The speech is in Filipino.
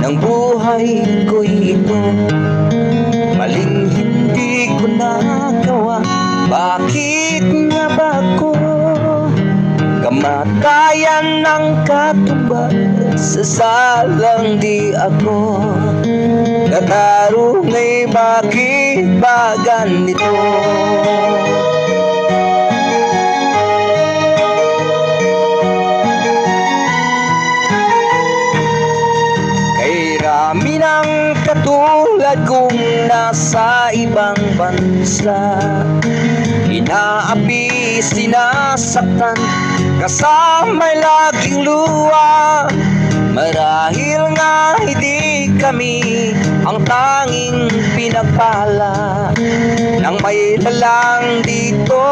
ng buhay ko'y ito. Maling hindi ko nagawa, bakit nga ba ako kamatayan ng katumbas? Sasalang di ako natarunay, bakit ba ganito? Kay rami ng katulad kong nasa ibang bansa, inaapi, sinasaktan, kasama'y laging luha. Marahil nga hindi kami ang tanging pinagpala ng may lalang dito.